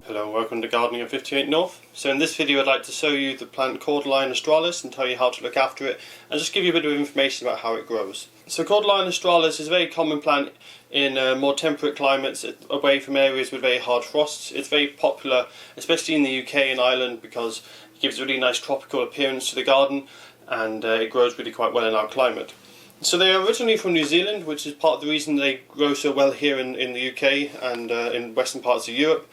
Hello, welcome to Gardening at 58 North. So in this video I'd like to show you the plant Cordyline Australis and tell you how to look after it and just give you a bit of information about how it grows. So Cordyline Australis is a very common plant in more temperate climates away from areas with very hard frosts. It's very popular especially in the UK and Ireland because it gives a really nice tropical appearance to the garden and it grows really quite well in our climate. So they are originally from New Zealand, which is part of the reason they grow so well here in the UK and in western parts of Europe.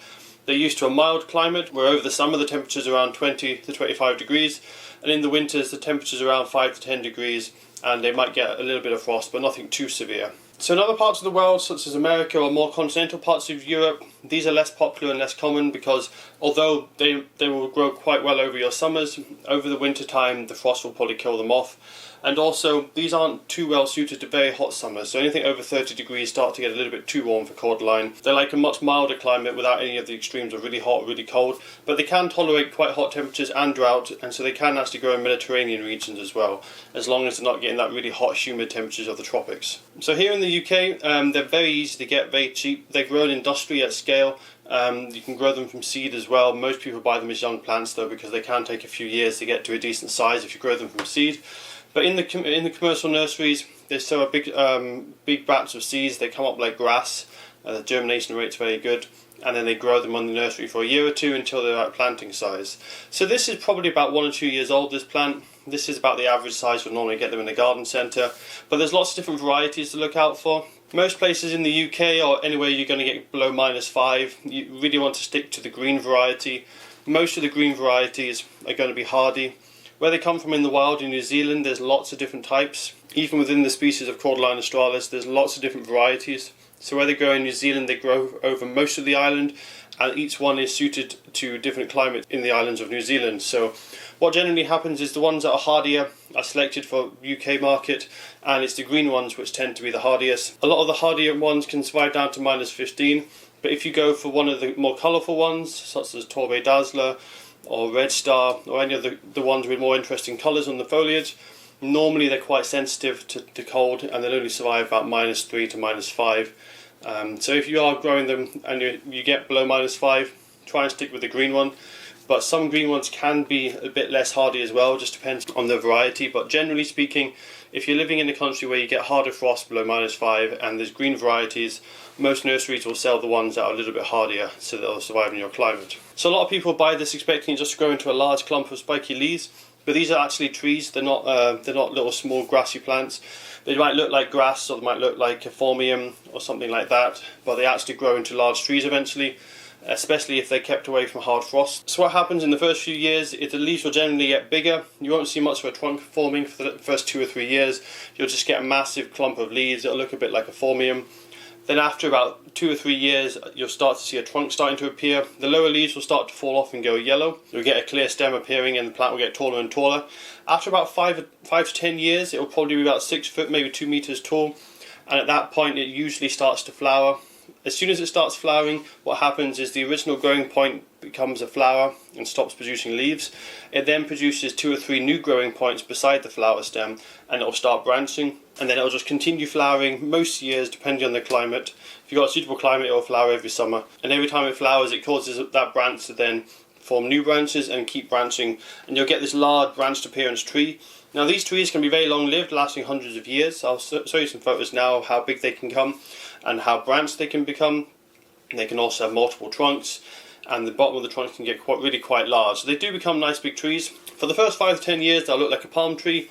They're used to a mild climate where over the summer the temperature's around 20 to 25 degrees and in the winters the temperature's around 5 to 10 degrees and they might get a little bit of frost but nothing too severe. So in other parts of the world such as America or more continental parts of Europe, these are less popular and less common because although they will grow quite well over your summers, over the winter time the frost will probably kill them off. And also, these aren't too well suited to very hot summers, so anything over 30 degrees start to get a little bit too warm for Cordyline. They like a much milder climate without any of the extremes of really hot or really cold, but they can tolerate quite hot temperatures and drought, and so they can actually grow in Mediterranean regions as well, as long as they're not getting that really hot, humid temperatures of the tropics. So here in the UK, they're very easy to get, very cheap. They're grown industrially at scale. You can grow them from seed as well. Most people buy them as young plants though because they can take a few years to get to a decent size if you grow them from seed. But in the commercial nurseries, they sow a big batch of seeds. They come up like grass. The germination rate's very good, and then they grow them on the nursery for a year or two until they're at planting size. So this is probably about 1 or 2 years old. This plant. This is about the average size we'd normally get them in a garden centre. But there's lots of different varieties to look out for. Most places in the UK or anywhere you're going to get below -5, you really want to stick to the green variety. Most of the green varieties are going to be hardy. Where they come from in the wild in New Zealand, there's lots of different types. Even within the species of Cordyline Australis, there's lots of different varieties. So where they grow in New Zealand, they grow over most of the island, and each one is suited to different climates in the islands of New Zealand. So what generally happens is the ones that are hardier are selected for UK market, and it's the green ones which tend to be the hardiest. A lot of the hardier ones can survive down to -15, but if you go for one of the more colourful ones, such as Torbay Dazzler, or Red Star, or any of the ones with more interesting colours on the foliage, normally they're quite sensitive to cold and they'll only survive about -3 to -5. So if you are growing them and you get below -5, try and stick with the green one. But some green ones can be a bit less hardy as well, just depends on the variety. But generally speaking, if you're living in a country where you get harder frost below -5 and there's green varieties, most nurseries will sell the ones that are a little bit hardier so that they'll survive in your climate. So a lot of people buy this expecting it just to grow into a large clump of spiky leaves, but these are actually trees. They're not little small grassy plants. They might look like grass or they might look like a phormium or something like that, but they actually grow into large trees eventually, especially if they're kept away from hard frost. So what happens in the first few years is the leaves will generally get bigger. You won't see much of a trunk forming for the first 2 or 3 years. You'll just get a massive clump of leaves. It'll look a bit like a phormium. Then after about 2 or 3 years, you'll start to see a trunk starting to appear. The lower leaves will start to fall off and go yellow. You'll get a clear stem appearing and the plant will get taller and taller. After about 5 to 10 years, it will probably be about 6 foot, maybe 2 meters tall. And at that point, it usually starts to flower. As soon as it starts flowering, what happens is the original growing point becomes a flower and stops producing leaves. It then produces 2 or 3 new growing points beside the flower stem and it will start branching, and then it will just continue flowering most years depending on the climate. If you've got a suitable climate, it will flower every summer, and every time it flowers it causes that branch to then form new branches and keep branching, and you'll get this large branched appearance tree. Now these trees can be very long lived, lasting hundreds of years. I'll show you some photos now of how big they can come and how branched they can become. They can also have multiple trunks, and the bottom of the trunk can get really quite large. So they do become nice big trees. For the first 5 to 10 years they'll look like a palm tree,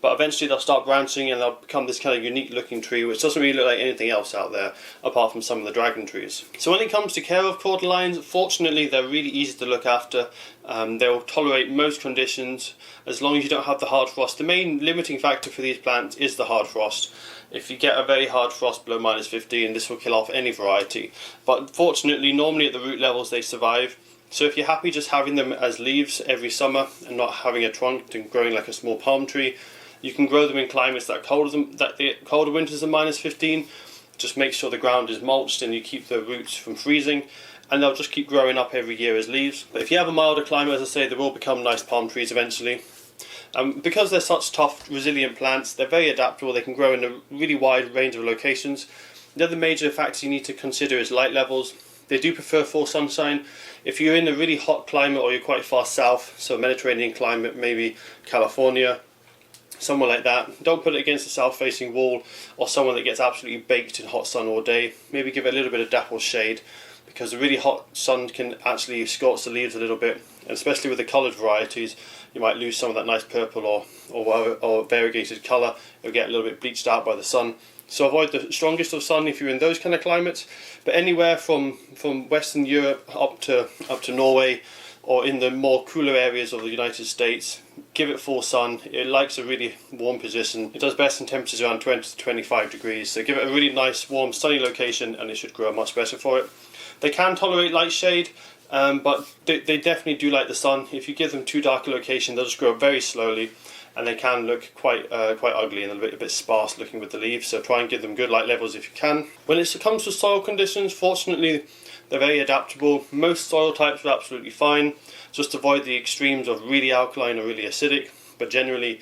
but eventually they'll start branching and they'll become this kind of unique looking tree which doesn't really look like anything else out there apart from some of the dragon trees. So when it comes to care of cordylines, fortunately they're really easy to look after. They'll tolerate most conditions as long as you don't have the hard frost. The main limiting factor for these plants is the hard frost. If you get a very hard frost below -15, this will kill off any variety. But fortunately, normally at the root levels they survive. So if you're happy just having them as leaves every summer and not having a trunk and growing like a small palm tree, you can grow them in climates that the colder winters are -15. Just make sure the ground is mulched and you keep the roots from freezing, and they'll just keep growing up every year as leaves. But if you have a milder climate, as I say, they will become nice palm trees eventually. Because they're such tough, resilient plants, they're very adaptable. They can grow in a really wide range of locations. The other major factor you need to consider is light levels. They do prefer full sunshine. If you're in a really hot climate or you're quite far south, so Mediterranean climate, maybe California, somewhere like that, don't put it against a south-facing wall or somewhere that gets absolutely baked in hot sun all day. Maybe give it a little bit of dapple shade, because the really hot sun can actually scorch the leaves a little bit, and especially with the coloured varieties, you might lose some of that nice purple or variegated colour. It'll get a little bit bleached out by the sun. So avoid the strongest of sun if you're in those kind of climates. But anywhere from Western Europe up to Norway, or in the more cooler areas of the United States, give it full sun. It likes a really warm position. It does best in temperatures around 20 to 25 degrees. So give it a really nice, warm, sunny location, and it should grow much better for it. They can tolerate light shade, but they definitely do like the sun. If you give them too dark a location, they'll just grow very slowly, and they can look quite ugly and a bit sparse looking with the leaves. So try and give them good light levels if you can. When it comes to soil conditions, fortunately they're very adaptable. Most soil types are absolutely fine. Just avoid the extremes of really alkaline or really acidic, but generally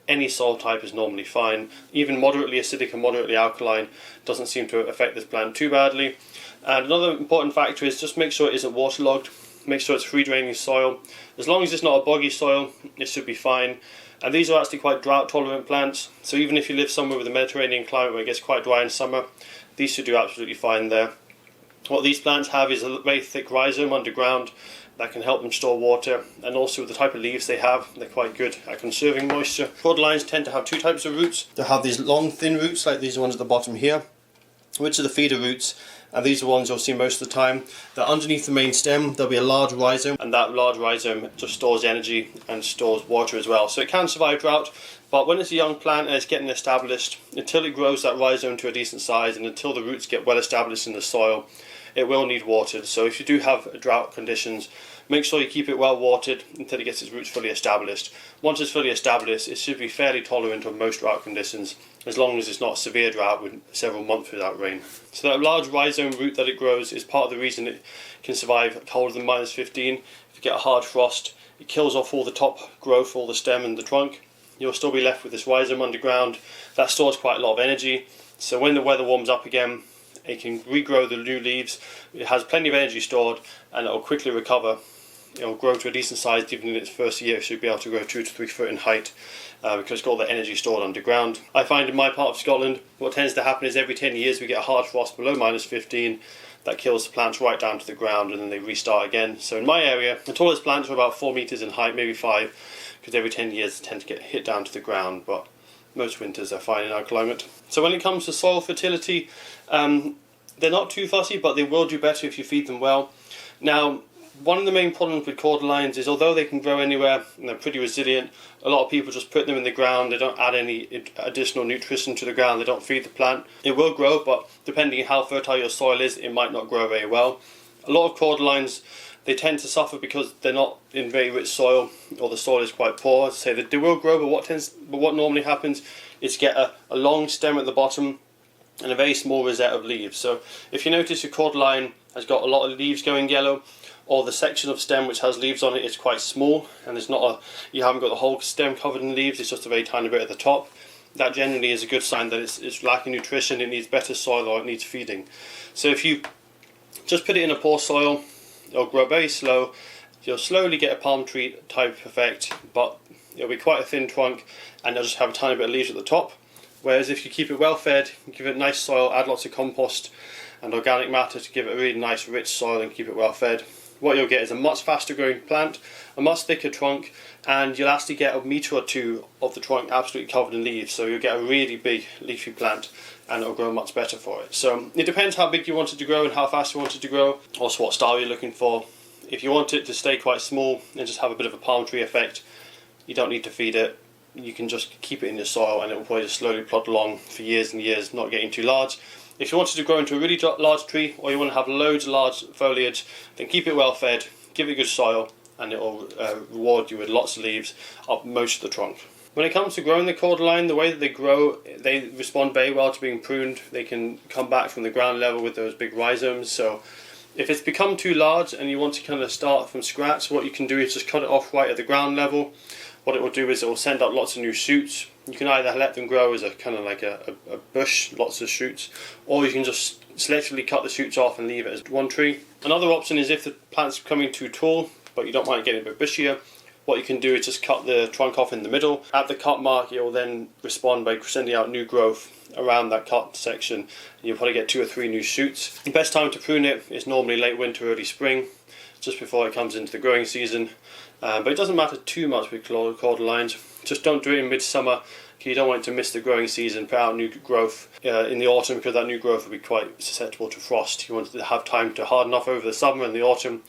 any soil type is normally fine. Even moderately acidic and moderately alkaline doesn't seem to affect this plant too badly. And another important factor is just make sure it isn't waterlogged. Make sure it's free draining soil. As long as it's not a boggy soil, it should be fine. And these are actually quite drought tolerant plants, so even if you live somewhere with a Mediterranean climate where it gets quite dry in summer, these should do absolutely fine there. What these plants have is a very thick rhizome underground that can help them store water, and also with the type of leaves they have, they're quite good at conserving moisture. Cordylines tend to have two types of roots. They have these long thin roots like these ones at the bottom here, which are the feeder roots, and these are the ones you'll see most of the time. That underneath the main stem there'll be a large rhizome, and that large rhizome just stores energy and stores water as well. So it can survive drought, but when it's a young plant and it's getting established, until it grows that rhizome to a decent size and until the roots get well established in the soil, it will need watered. So if you do have drought conditions, make sure you keep it well watered until it gets its roots fully established. Once it's fully established, it should be fairly tolerant of most drought conditions, as long as it's not severe drought with several months without rain. So that large rhizome root that it grows is part of the reason it can survive colder than -15. If you get a hard frost, it kills off all the top growth, all the stem and the trunk. You'll still be left with this rhizome underground. That stores quite a lot of energy, so when the weather warms up again, it can regrow the new leaves. It has plenty of energy stored, and it will quickly recover. It will grow to a decent size. Even in its first year, it should be able to grow 2 to 3 foot in height, because it's got all the energy stored underground. I find in my part of Scotland, what tends to happen is every 10 years we get a hard frost below -15 that kills the plants right down to the ground, and then they restart again. So in my area, the tallest plants are about 4 meters in height, maybe 5, because every 10 years they tend to get hit down to the ground, but most winters are fine in our climate. So when it comes to soil fertility, they're not too fussy, but they will do better if you feed them well. Now, one of the main problems with cordylines is, although they can grow anywhere and they're pretty resilient, a lot of people just put them in the ground. They don't add any additional nutrition to the ground. They don't feed the plant. It will grow, but depending on how fertile your soil is, it might not grow very well. A lot of cordylines, they tend to suffer because they're not in very rich soil, or the soil is quite poor. So they will grow, but what normally happens is you get a long stem at the bottom and a very small rosette of leaves. So if you notice your cordyline has got a lot of leaves going yellow, or the section of stem which has leaves on it is quite small, and there's not you haven't got the whole stem covered in leaves, it's just a very tiny bit at the top, that generally is a good sign that it's lacking nutrition, it needs better soil, or it needs feeding. So if you just put it in a poor soil, it'll grow very slow. You'll slowly get a palm tree type effect, but it'll be quite a thin trunk, and it'll just have a tiny bit of leaves at the top. Whereas if you keep it well fed, give it nice soil, add lots of compost and organic matter to give it a really nice rich soil and keep it well fed, what you'll get is a much faster growing plant, a much thicker trunk, and you'll actually get a metre or two of the trunk absolutely covered in leaves. So you'll get a really big leafy plant, and it'll grow much better for it. So it depends how big you want it to grow and how fast you want it to grow, also what style you're looking for. If you want it to stay quite small and just have a bit of a palm tree effect, you don't need to feed it. You can just keep it in your soil, and it will probably just slowly plod along for years and years, not getting too large. If you want it to grow into a really large tree, or you want to have loads of large foliage, then keep it well fed, give it good soil, and it will reward you with lots of leaves up most of the trunk. When it comes to growing the cordyline, the way that they grow, they respond very well to being pruned. They can come back from the ground level with those big rhizomes. So if it's become too large and you want to kind of start from scratch, what you can do is just cut it off right at the ground level. what it will do is it will send out lots of new shoots. You can either let them grow as a kind of like a bush, lots of shoots, or you can just selectively cut the shoots off and leave it as one tree. Another option is if the plant's becoming too tall but you don't mind getting a bit bushier, what you can do is just cut the trunk off in the middle. At the cut mark, it will then respond by sending out new growth around that cut section, and you'll probably get 2 or 3 new shoots. The best time to prune it is normally late winter, early spring, just before it comes into the growing season. But it doesn't matter too much with cordylines. Just don't do it in midsummer, because you don't want it to miss the growing season, put out new growth in the autumn, because that new growth will be quite susceptible to frost. You want it to have time to harden off over the summer and the autumn,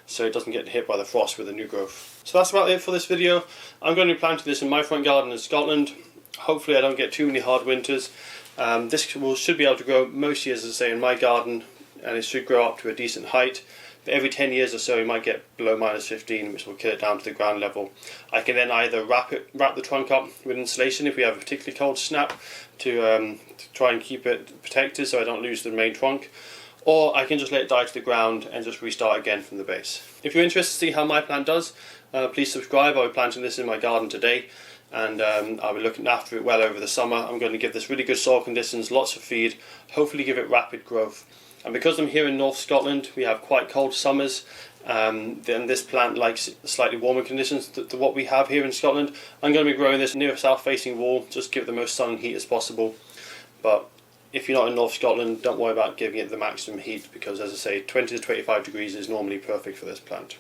so it doesn't get hit by the frost with the new growth. So that's about it for this video. I'm going to be planting this in my front garden in Scotland. Hopefully I don't get too many hard winters. This should be able to grow mostly, as I say, in my garden, and it should grow up to a decent height. But every 10 years or so you might get below -15, which will kill it down to the ground level. I can then either wrap the trunk up with insulation if we have a particularly cold snap to try and keep it protected so I don't lose the main trunk, or I can just let it die to the ground and just restart again from the base. If you're interested to see how my plant does, please subscribe. I'll be planting this in my garden today, and I'll be looking after it well over the summer. I'm going to give this really good soil conditions, lots of feed, hopefully give it rapid growth. And because I'm here in North Scotland, we have quite cold summers, then this plant likes slightly warmer conditions to what we have here in Scotland. I'm going to be growing this near a south-facing wall, just give it the most sun and heat as possible. But if you're not in North Scotland, don't worry about giving it the maximum heat, because as I say, 20 to 25 degrees is normally perfect for this plant.